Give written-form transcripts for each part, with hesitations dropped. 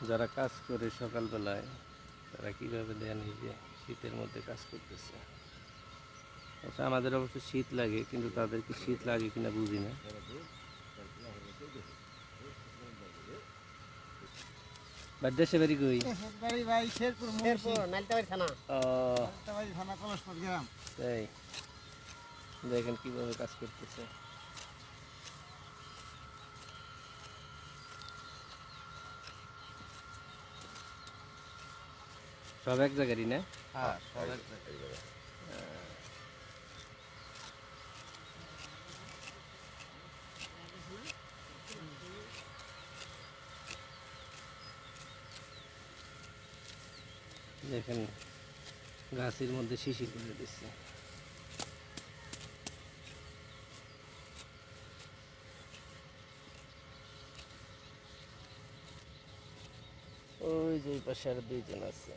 যারা কাজ করে সকালবেলায় তারা কীভাবে দেন এই যে শীতের মধ্যে কাজ করতেছে। আচ্ছা, আমাদের অবশ্য শীত লাগে, কিন্তু তাদের কি শীত লাগে কিনা বুঝি না। বা দেশে বাড়ি কই? বাড়ি ভাই শেরপুর নালতাবাড়ি থানা। ও নালতাবাড়ি থানা কলসপুর গ্রাম। তাই, দেখেন কিভাবে কাজ করতেছে। সব এক জায়গারই না? হ্যাঁ, সব এক জায়গায়। দেখেন গাছের মধ্যে শিশির করে দিচ্ছে। ওই যে ওই পাশে আর দুইজন আছে,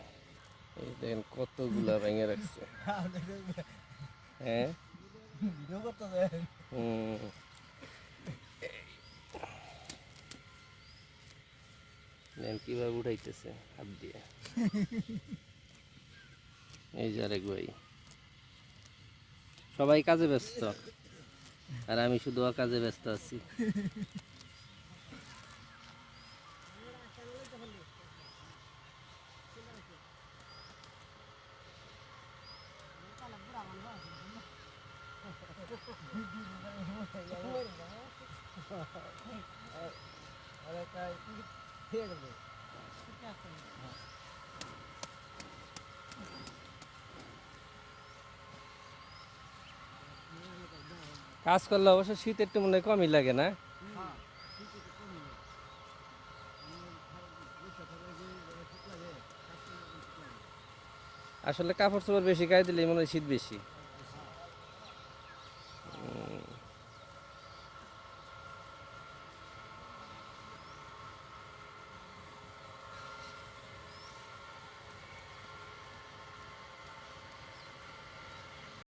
এই দেখেন কতগুলা ভেঙে রাখছে। হ্যাঁ, ভিডিও করতেছে। হুম, দেখেন কিভাবে উঠাইতেছে হাত দিয়ে। এই যে আরেক ভাই, সবাই কাজে ব্যস্ত আর আমি শুধু কাজে ব্যস্ত আছি। কাজ করলে অবশ্য শীত একটু মনে হয় কমই লাগে না? আসলে কাপড় চোপড় বেশি গায়ে দিলে মনে হয় শীত বেশি।